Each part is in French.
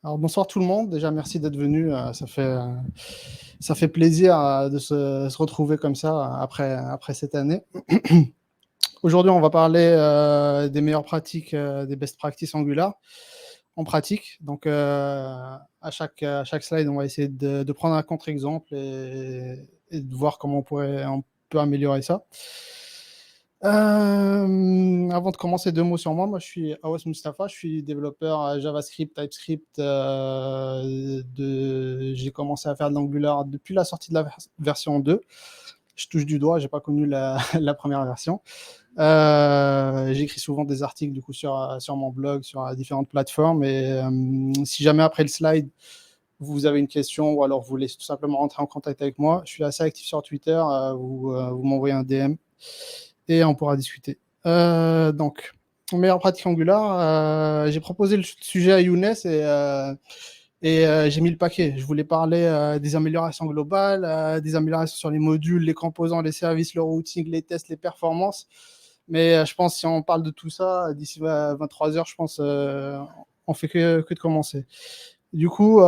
Alors bonsoir tout le monde, déjà merci d'être venu, ça fait plaisir de se retrouver comme ça après cette année. Aujourd'hui on va parler des meilleures pratiques, des best practices Angular en pratique. Donc à chaque slide on va essayer de prendre un contre-exemple et de voir comment on peut améliorer ça. Avant de commencer, 2 mots sur moi. Moi, je suis Awas Mustafa, je suis développeur JavaScript, TypeScript. J'ai commencé à faire de l'Angular depuis la sortie de la version 2. Je touche du doigt, j'ai pas connu la première version. J'écris souvent des articles du coup sur mon blog, sur différentes plateformes. Et si jamais après le slide, vous avez une question ou alors vous voulez tout simplement rentrer en contact avec moi, je suis assez actif sur Twitter. Vous m'envoyez un DM et on pourra discuter. Donc, meilleure pratique Angular, j'ai proposé le sujet à Younes et j'ai mis le paquet. Je voulais parler des améliorations globales, des améliorations sur les modules, les composants, les services, le routing, les tests, les performances. Mais je pense que si on parle de tout ça, d'ici 23 heures, je pense on fait que de commencer. Du coup,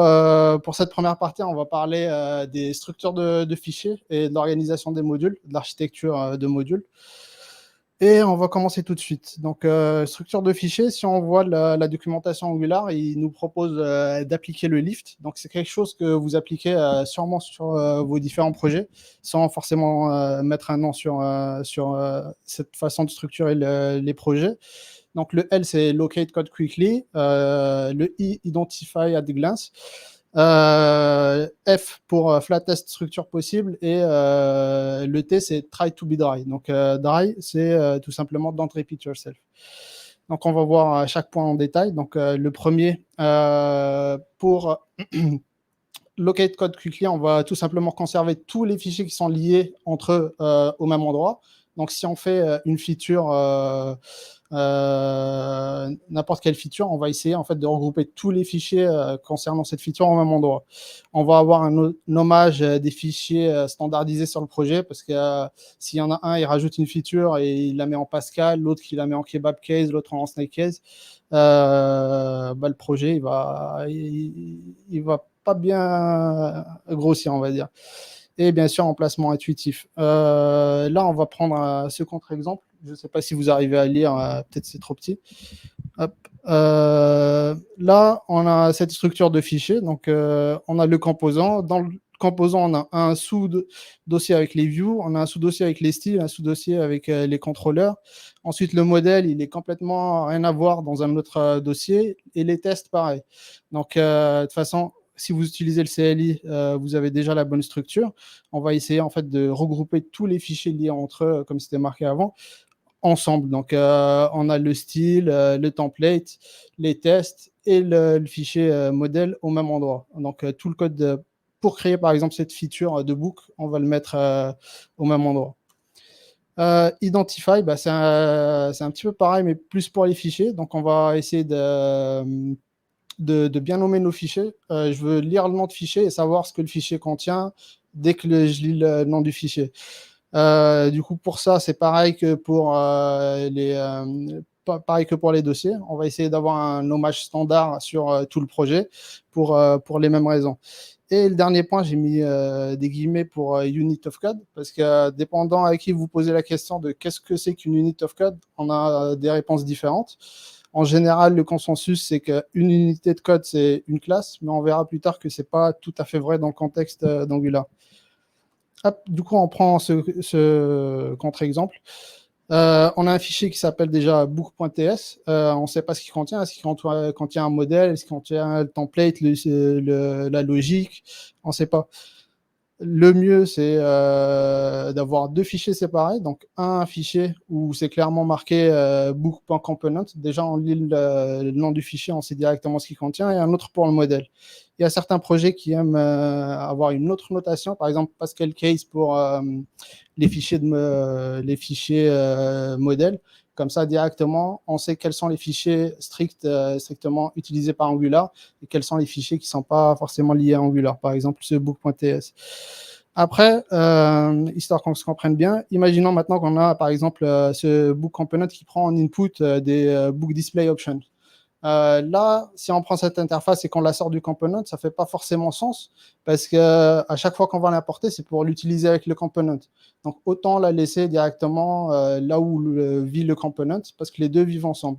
pour cette première partie, on va parler des structures de fichiers et de l'organisation des modules, de l'architecture de modules. Et on va commencer tout de suite. Donc, structure de fichiers, si on voit la documentation Angular, il nous propose d'appliquer le lift. Donc, c'est quelque chose que vous appliquez sûrement sur vos différents projets, sans forcément mettre un nom sur cette façon de structurer les projets. Donc, le L, c'est Locate Code Quickly. Le I, Identify at a glance. F pour flattest structure possible et le T c'est try to be dry. Donc dry c'est tout simplement don't repeat yourself. Donc on va voir chaque point en détail. Donc le premier pour locate code quickly, on va tout simplement conserver tous les fichiers qui sont liés entre eux au même endroit. Donc si on fait une feature n'importe quelle feature, on va essayer en fait de regrouper tous les fichiers concernant cette feature au même endroit. On va avoir un nommage des fichiers standardisés sur le projet parce que s'il y en a un, il rajoute une feature et il la met en Pascal, l'autre qui la met en kebab case, l'autre en snake case. Le projet il va pas bien grossir, on va dire. Et bien sûr, emplacement intuitif. Là, on va prendre ce contre-exemple. Je ne sais pas si vous arrivez à lire, peut-être c'est trop petit. Hop. Là, on a cette structure de fichier. Donc, on a le composant. Dans le composant, on a un sous-dossier avec les views, on a un sous-dossier avec les styles, un sous-dossier avec les contrôleurs. Ensuite, le modèle, il est complètement rien à voir dans un autre dossier. Et les tests, pareil. Donc, de toute façon, si vous utilisez le CLI, vous avez déjà la bonne structure. On va essayer en fait de regrouper tous les fichiers liés entre eux, comme c'était marqué avant, ensemble. Donc, on a le style, le template, les tests et le fichier modèle au même endroit. Donc, tout le code pour créer, par exemple, cette feature de book, on va le mettre au même endroit. Identify, c'est un petit peu pareil, mais plus pour les fichiers. Donc, on va essayer de bien nommer nos fichiers. Je veux lire le nom de fichier et savoir ce que le fichier contient dès que je lis le nom du fichier. Du coup, pour ça, c'est pareil que pour pareil que pour les dossiers. On va essayer d'avoir un nommage standard sur tout le projet pour les mêmes raisons. Et le dernier point, j'ai mis des guillemets pour unit of code, parce que dépendant à qui vous posez la question de qu'est-ce que c'est qu'une unit of code, on a des réponses différentes. En général, le consensus, c'est qu'une unité de code, c'est une classe, mais on verra plus tard que ce n'est pas tout à fait vrai dans le contexte d'Angular. Du coup, on prend ce contre-exemple. On a un fichier qui s'appelle déjà book.ts. On ne sait pas ce qu'il contient. Est-ce qu'il contient un modèle? Est-ce qu'il contient le template, la logique? On ne sait pas. Le mieux, c'est d'avoir 2 fichiers séparés. Donc, un fichier où c'est clairement marqué book.component. Déjà, on lit le nom du fichier, on sait directement ce qu'il contient. Et un autre pour le modèle. Il y a certains projets qui aiment avoir une autre notation. Par exemple, Pascal Case pour les fichiers modèles. Comme ça, directement, on sait quels sont les fichiers strictement utilisés par Angular et quels sont les fichiers qui ne sont pas forcément liés à Angular. Par exemple, ce book.ts. Après, histoire qu'on se comprenne bien, imaginons maintenant qu'on a, par exemple, ce book component qui prend en input des book display options. Là, si on prend cette interface et qu'on la sort du component, ça ne fait pas forcément sens parce qu'à chaque fois qu'on va l'importer, c'est pour l'utiliser avec le component. Donc, autant la laisser directement là où vit le component parce que les deux vivent ensemble.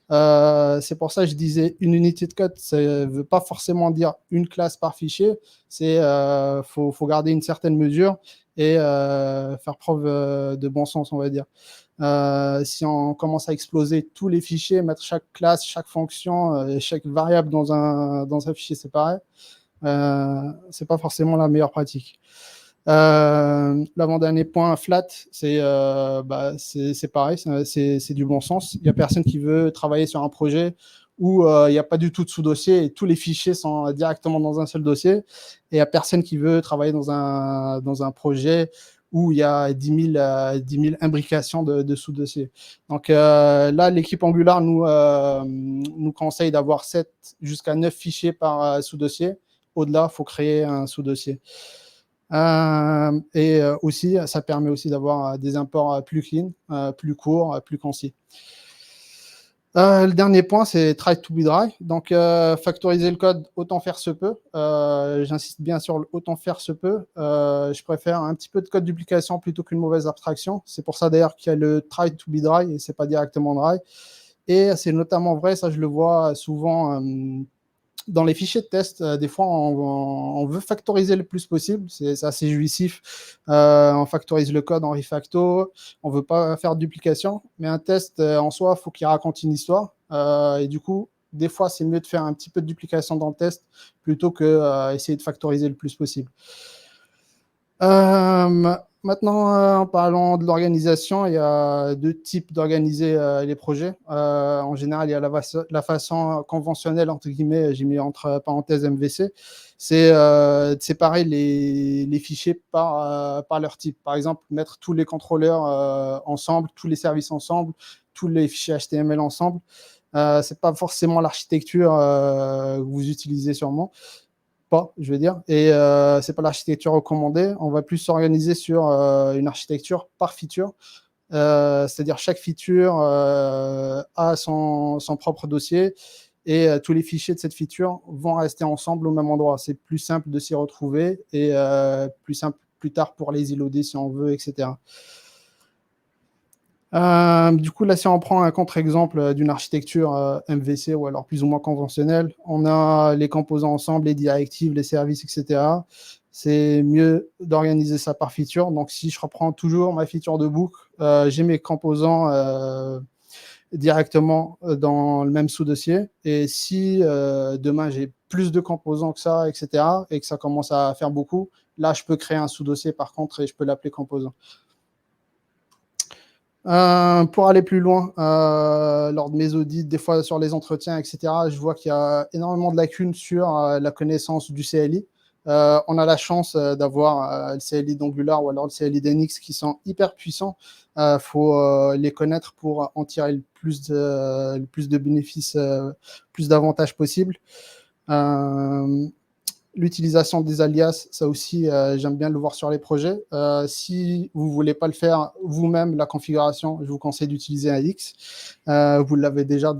C'est pour ça que je disais une unité de code, ça ne veut pas forcément dire une classe par fichier. C'est faut garder une certaine mesure et faire preuve de bon sens, on va dire. Si on commence à exploser tous les fichiers, mettre chaque classe, chaque fonction, chaque variable dans un fichier séparé, c'est pas forcément la meilleure pratique. L'avant-dernier point, flat, c'est pareil, c'est du bon sens. Il n'y a personne qui veut travailler sur un projet où il n'y a pas du tout de sous-dossier et tous les fichiers sont directement dans un seul dossier. Et il n'y a personne qui veut travailler dans un projet où il y a 10 000 imbrications de sous-dossiers. Donc là, l'équipe Angular nous conseille d'avoir 7 jusqu'à 9 fichiers par sous-dossier. Au-delà, il faut créer un sous-dossier. Et aussi, ça permet aussi d'avoir des imports plus clean, plus courts, plus concis. Le dernier point, c'est try to be dry. Donc, factoriser le code, autant faire se peut. J'insiste bien sur le autant faire se peut. Je préfère un petit peu de code duplication plutôt qu'une mauvaise abstraction. C'est pour ça d'ailleurs qu'il y a le try to be dry et c'est pas directement dry. Et c'est notamment vrai, ça je le vois souvent dans les fichiers de test, des fois, on veut factoriser le plus possible. C'est assez jouissif. On factorise le code en refacto. On ne veut pas faire de duplication. Mais un test, en soi, il faut qu'il raconte une histoire. Et du coup, des fois, c'est mieux de faire un petit peu de duplication dans le test plutôt que essayer de factoriser le plus possible. Maintenant, en parlant de l'organisation, il y a deux types d'organiser les projets. En général, il y a la façon conventionnelle, entre guillemets, j'ai mis entre parenthèses MVC, c'est de séparer les fichiers par leur type. Par exemple, mettre tous les contrôleurs ensemble, tous les services ensemble, tous les fichiers HTML ensemble. Ce n'est pas forcément l'architecture que vous utilisez sûrement. Pas, je veux dire, et c'est pas l'architecture recommandée. On va plus s'organiser sur une architecture par feature, c'est-à-dire chaque feature a son propre dossier et tous les fichiers de cette feature vont rester ensemble au même endroit. C'est plus simple de s'y retrouver et plus simple plus tard pour les loader si on veut, etc. Du coup, là, si on prend un contre-exemple d'une architecture MVC ou alors plus ou moins conventionnelle, on a les composants ensemble, les directives, les services, etc. C'est mieux d'organiser ça par feature. Donc, si je reprends toujours ma feature de boucle, j'ai mes composants directement dans le même sous-dossier. Et si demain, j'ai plus de composants que ça, etc., et que ça commence à faire beaucoup, là, je peux créer un sous-dossier, par contre, et je peux l'appeler composant. Pour aller plus loin, lors de mes audits, des fois sur les entretiens, etc., je vois qu'il y a énormément de lacunes sur la connaissance du CLI. On a la chance d'avoir le CLI d'Angular ou alors le CLI d'Nx qui sont hyper puissants. Il faut les connaître pour en tirer le plus de bénéfices, plus d'avantages possibles. L'utilisation des alias, ça aussi, j'aime bien le voir sur les projets. Si vous ne voulez pas le faire vous-même, la configuration, je vous conseille d'utiliser un X. Vous l'avez déjà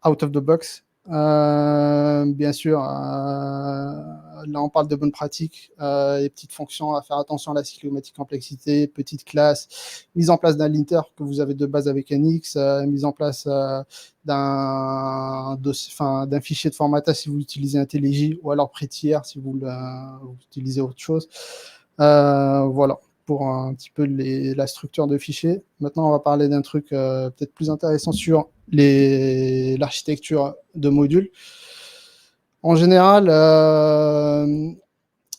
out of the box. Bien sûr, là on parle de bonnes pratiques, les petites fonctions à faire attention à la cyclomatique complexité, petites classes, mise en place d'un linter que vous avez de base avec NX, mise en place d'un fichier de formatage si vous utilisez IntelliJ ou alors Prettier si vous utilisez autre chose. Voilà pour un petit peu la structure de fichiers. Maintenant, on va parler d'un truc peut-être plus intéressant sur l'architecture de modules. En général,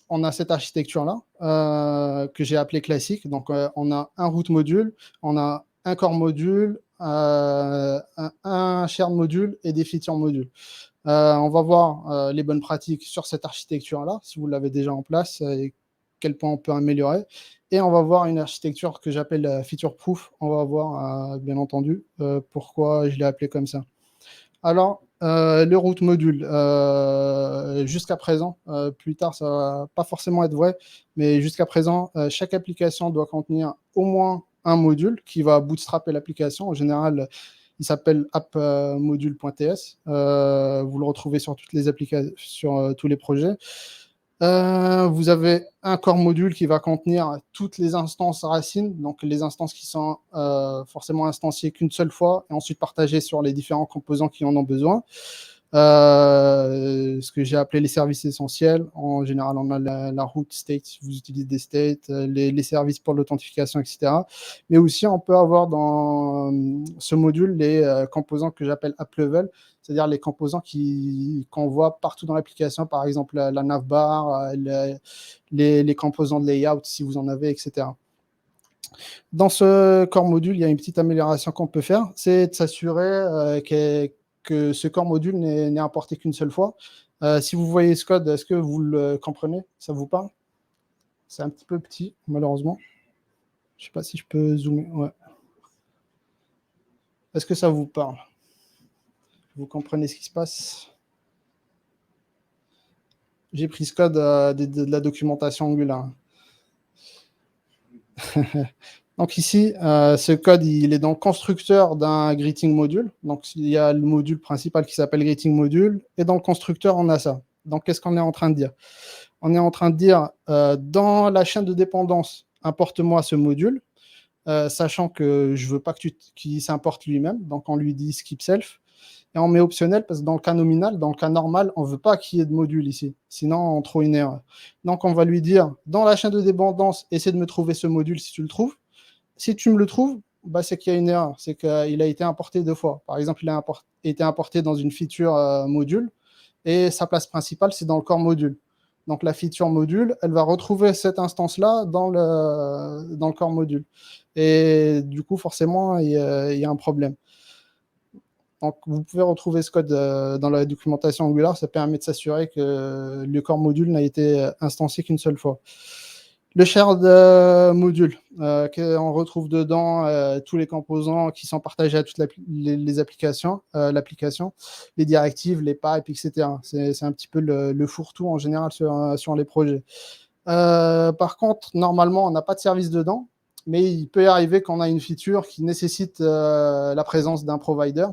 on a cette architecture-là que j'ai appelée classique. Donc, on a un root module, on a un core module, un shared module et des feature modules. On va voir les bonnes pratiques sur cette architecture-là, si vous l'avez déjà en place et quel point on peut améliorer. Et on va voir une architecture que j'appelle feature proof. On va voir, bien entendu, pourquoi je l'ai appelé comme ça. Alors, le root module, jusqu'à présent, plus tard, ça ne va pas forcément être vrai, mais jusqu'à présent, chaque application doit contenir au moins un module qui va bootstrapper l'application. En général, Il s'appelle appmodule.ts. Vous le retrouvez sur toutes les applications, sur tous les projets. Vous avez un core module qui va contenir toutes les instances racines, donc les instances qui sont forcément instanciées qu'une seule fois et ensuite partagées sur les différents composants qui en ont besoin. Ce que j'ai appelé les services essentiels. En général, on a la root state, si vous utilisez des states, les services pour l'authentification, etc. Mais aussi, on peut avoir dans ce module les composants que j'appelle app level, c'est-à-dire les composants qu'on voit partout dans l'application, par exemple la navbar, les composants de layout, si vous en avez, etc. Dans ce core module, il y a une petite amélioration qu'on peut faire, c'est de s'assurer que ce core module n'est importé qu'une seule fois. Si vous voyez ce code, est-ce que vous le comprenez? Ça vous parle? C'est un petit peu petit, malheureusement. Je ne sais pas si je peux zoomer. Ouais. Est-ce que ça vous parle? Vous comprenez ce qui se passe? J'ai pris ce code de la documentation Angular. Donc ici, ce code, il est dans le constructeur d'un greeting module. Donc il y a le module principal qui s'appelle greeting module, et dans le constructeur, on a ça. Donc qu'est-ce qu'on est en train de dire? On est en train de dire, dans la chaîne de dépendance, importe-moi ce module, sachant que je ne veux pas qu'il s'importe lui-même. Donc on lui dit skip self. Et on met optionnel parce que dans le cas nominal, dans le cas normal, on ne veut pas qu'il y ait de module ici. Sinon, on trouve une erreur. Donc on va lui dire, dans la chaîne de dépendance, essaie de me trouver ce module si tu le trouves. Si tu me le trouves, bah, c'est qu'il y a une erreur, c'est qu'il a été importé 2 fois. Par exemple, il a été importé dans une feature module et sa place principale, c'est dans le corps module. Donc la feature module, elle va retrouver cette instance-là dans le corps module. Et du coup, forcément, il y a un problème. Donc, vous pouvez retrouver ce code dans la documentation Angular. Ça permet de s'assurer que le corps module n'a été instancié qu'une seule fois. Le shared module, on retrouve dedans tous les composants qui sont partagés à toutes les applications, l'application, les directives, les pipes, etc. C'est un petit peu le fourre-tout en général sur les projets. Par contre, normalement, on n'a pas de service dedans, mais il peut arriver qu'on a une feature qui nécessite la présence d'un provider.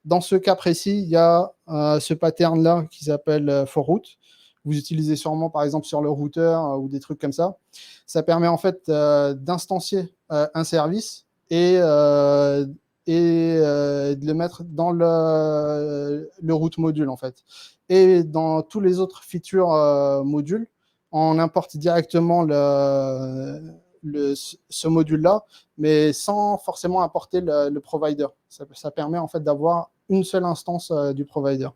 Dans ce cas précis, il y a ce pattern-là qui s'appelle for root. Vous utilisez sûrement, par exemple, sur le routeur ou des trucs comme ça. Ça permet en fait d'instancier un service et de le mettre dans le root module, en fait. Et dans tous les autres features modules, on importe directement ce module-là, mais sans forcément importer le provider. Ça permet en fait d'avoir une seule instance du provider.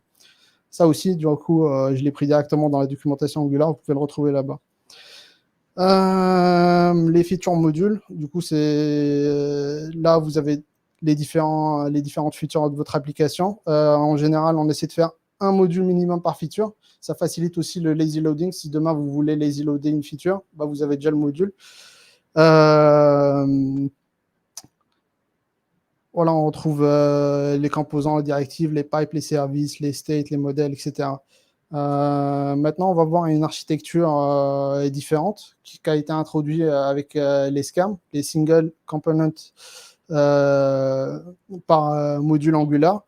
Ça aussi, du coup, je l'ai pris directement dans la documentation Angular, vous pouvez le retrouver là-bas. Les features modules, du coup, c'est là, vous avez les différentes features de votre application. En général, on essaie de faire un module minimum par feature. Ça facilite aussi le lazy loading. Si demain, vous voulez lazy loader une feature, bah, vous avez déjà le module. Voilà, on retrouve les composants, les directives, les pipes, les services, les states, les modèles, etc. Maintenant, on va voir une architecture différente qui a été introduite avec les SCAM, les Single Component par module Angular.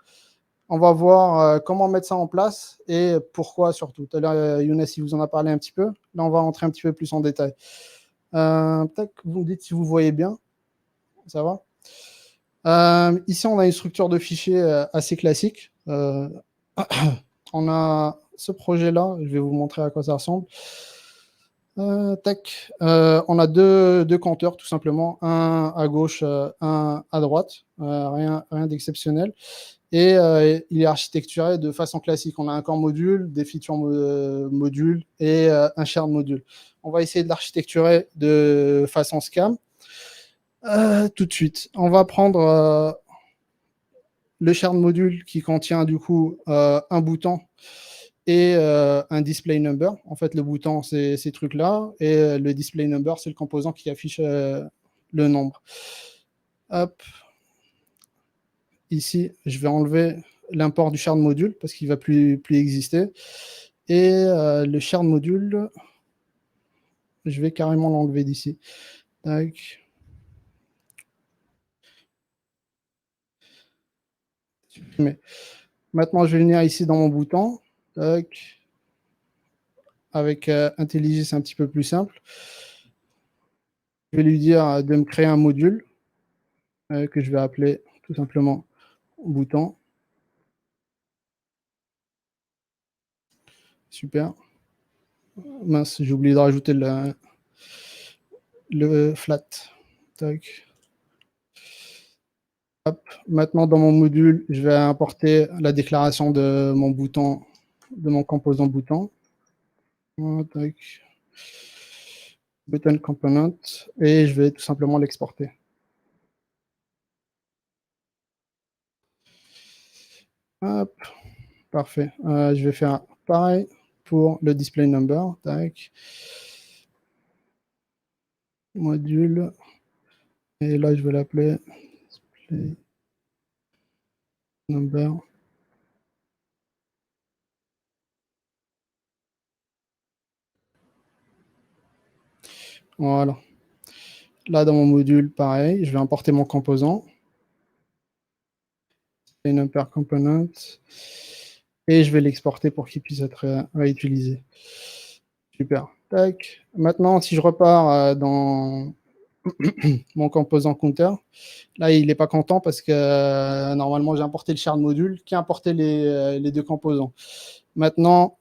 On va voir comment mettre ça en place et pourquoi surtout. Tout à l'heure, Younes, il vous en a parlé un petit peu. Là, on va rentrer un petit peu plus en détail. Peut-être que vous me dites si vous voyez bien. Ça va? Ici, on a une structure de fichier assez classique. On a ce projet-là, je vais vous montrer à quoi ça ressemble. Tac. On a deux compteurs, tout simplement, un à gauche, un à droite, rien d'exceptionnel. Et il est architecturé de façon classique. On a un corps module, des features modules et un shared module. On va essayer de l'architecturer de façon SCAM. Tout de suite, on va prendre le shared module qui contient du coup un bouton et un display number. En fait, le bouton, c'est ces trucs-là, et le display number, c'est le composant qui affiche le nombre. Hop. Ici, je vais enlever l'import du shared module parce qu'il ne va plus exister. Et le shared module, je vais carrément l'enlever d'ici. Tac. Mais maintenant, je vais venir ici dans mon bouton. Tac. Avec IntelliJ, c'est un petit peu plus simple. Je vais lui dire de me créer un module que je vais appeler tout simplement bouton. Super. Mince, j'ai oublié de rajouter le flat. Tac. Hop. Maintenant, dans mon module, je vais importer la déclaration de mon bouton, de mon composant bouton. Tac. Button component. Et je vais tout simplement l'exporter. Hop. Parfait. Je vais faire pareil pour le display number. Tac. Module. Et là, je vais l'appeler display number. Voilà. Là, dans mon module, pareil, je vais importer mon composant. Display number component. Et je vais l'exporter pour qu'il puisse être réutilisé. Super. Tac. Maintenant, si je repars dans mon composant counter, là, il n'est pas content parce que normalement, j'ai importé le shard module qui a importé les deux composants. Maintenant,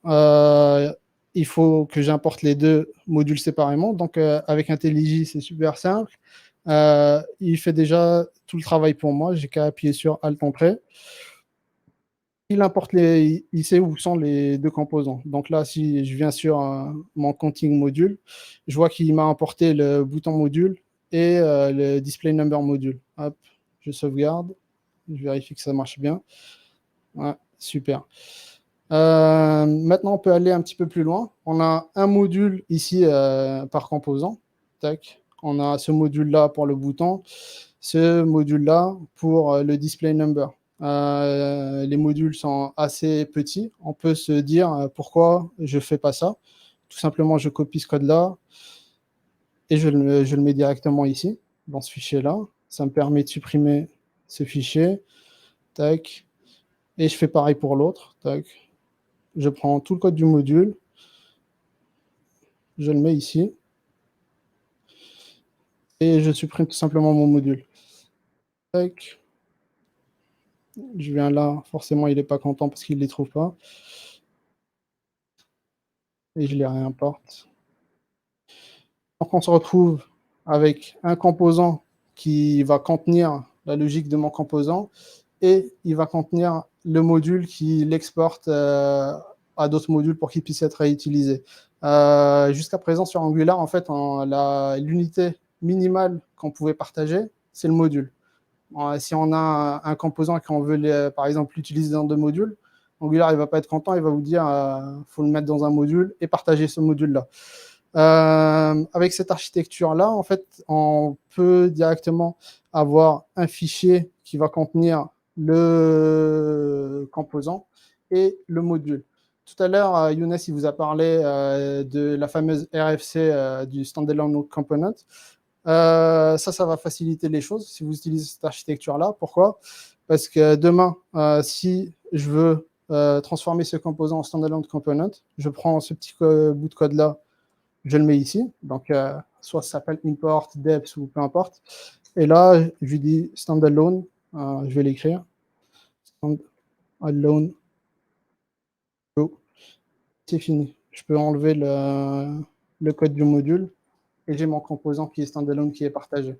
il faut que j'importe les deux modules séparément. Donc, avec IntelliJ, c'est super simple. Il fait déjà tout le travail pour moi. J'ai qu'à appuyer sur Alt Entrée. Il sait où sont les deux composants. Donc là, si je viens sur mon counting module, je vois qu'il m'a importé le bouton module et le display number module. Hop, je sauvegarde, je vérifie que ça marche bien. Ouais, super. Maintenant, on peut aller un petit peu plus loin. On a un module ici par composant. Tac. On a ce module-là pour le bouton, ce module-là pour le display number. Les modules sont assez petits. On peut se dire pourquoi je ne fais pas ça. Tout simplement, je copie ce code-là et je le mets directement ici, dans ce fichier-là. Ça me permet de supprimer ce fichier. Tac. Et je fais pareil pour l'autre. Tac. Je prends tout le code du module, je le mets ici, et je supprime tout simplement mon module. Tac. Je viens là, forcément il n'est pas content parce qu'il ne les trouve pas. Et je les réimporte. Donc on se retrouve avec un composant qui va contenir la logique de mon composant et il va contenir le module qui l'exporte à d'autres modules pour qu'il puisse être réutilisé. Jusqu'à présent sur Angular, en fait, l'unité minimale qu'on pouvait partager, c'est le module. Si on a un composant qu'on veut, par exemple, l'utiliser dans deux modules, Angular, il ne va pas être content, il va vous dire faut le mettre dans un module et partager ce module-là. Avec cette architecture-là, en fait, on peut directement avoir un fichier qui va contenir le composant et le module. Tout à l'heure, Younes, il vous a parlé de la fameuse RFC du Standalone Component. Ça va faciliter les choses si vous utilisez cette architecture-là. Pourquoi? Parce que demain, si je veux transformer ce composant en Standalone Component, je prends ce petit bout de code-là, je le mets ici. Donc, soit ça s'appelle import, deps ou peu importe. Et là, je lui dis standalone, je vais l'écrire. Standalone. C'est fini. Je peux enlever le code du module et j'ai mon composant qui est standalone qui est partagé.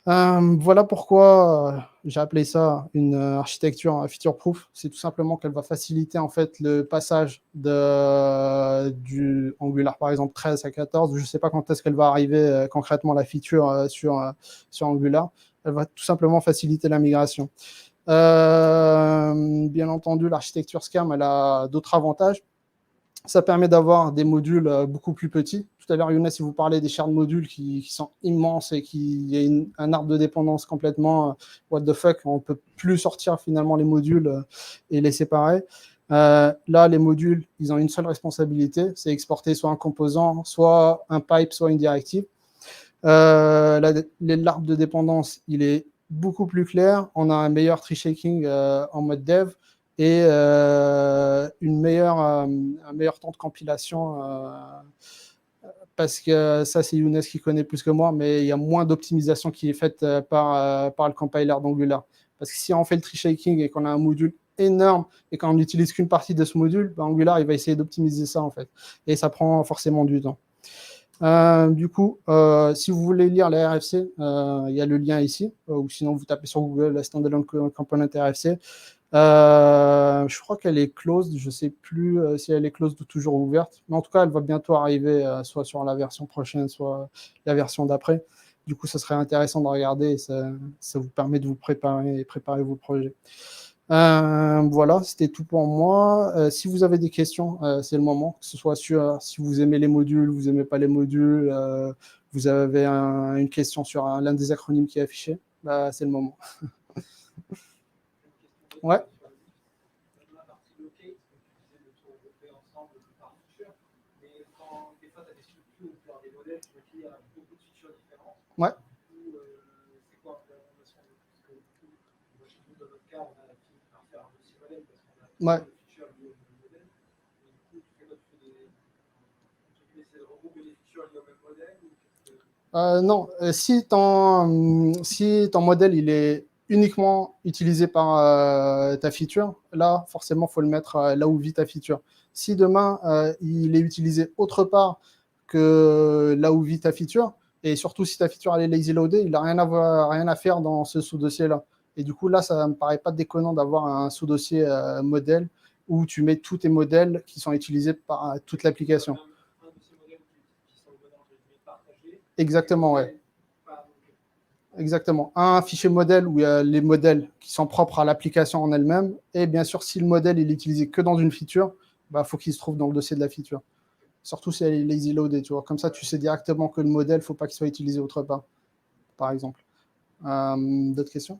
Voilà pourquoi j'ai appelé ça une architecture feature proof. C'est tout simplement qu'elle va faciliter en fait le passage du Angular par exemple 13 à 14. Je ne sais pas quand est-ce qu'elle va arriver concrètement la feature sur Angular. Elle va tout simplement faciliter la migration. Bien entendu, l'architecture SCAM elle a d'autres avantages. Ça permet d'avoir des modules beaucoup plus petits. Tout à l'heure, Younes, si vous parlez des shared modules qui sont immenses et qui y a un arbre de dépendance complètement what the fuck, on ne peut plus sortir finalement les modules et les séparer. Là, les modules, ils ont une seule responsabilité, c'est exporter soit un composant, soit un pipe, soit une directive. L'arbre de dépendance, il est beaucoup plus clair, on a un meilleur tree shaking en mode dev et un meilleur temps de compilation parce que ça, c'est Younes qui connaît plus que moi, mais il y a moins d'optimisation qui est faite par le compiler d'Angular. Parce que si on fait le tree shaking et qu'on a un module énorme et qu'on n'utilise qu'une partie de ce module, ben Angular, il va essayer d'optimiser ça, en fait. Et ça prend forcément du temps. Du coup, si vous voulez lire la RFC, il y a le lien ici, ou sinon vous tapez sur Google la Standalone Component RFC. Je crois qu'elle est closed, je ne sais plus si elle est closed ou toujours ouverte, mais en tout cas, elle va bientôt arriver, soit sur la version prochaine, soit la version d'après. Du coup, ça serait intéressant de regarder et ça vous permet de vous préparer et préparer vos projets. Voilà, c'était tout pour moi. Si vous avez des questions, c'est le moment, que ce soit sur si vous aimez les modules, vous n'aimez pas les modules, vous avez une question sur l'un des acronymes qui est affiché, bah, c'est le moment. Ouais. Ouais. Ouais. Non, si ton modèle il est uniquement utilisé par ta feature, là, forcément, il faut le mettre là où vit ta feature. Si demain, il est utilisé autre part que là où vit ta feature, et surtout si ta feature elle est lazy loadée, il n'a rien à faire dans ce sous-dossier-là. Et du coup, là, ça ne me paraît pas déconnant d'avoir un sous-dossier modèle où tu mets tous tes modèles qui sont utilisés par toute l'application. Exactement, ouais. Exactement. Un fichier modèle où il y a les modèles qui sont propres à l'application en elle-même. Et bien sûr, si le modèle il est utilisé que dans une feature, bah, faut qu'il se trouve dans le dossier de la feature. Surtout si elle est lazy loaded, tu vois. Comme ça, tu sais directement que le modèle, il ne faut pas qu'il soit utilisé autre part, par exemple. D'autres questions?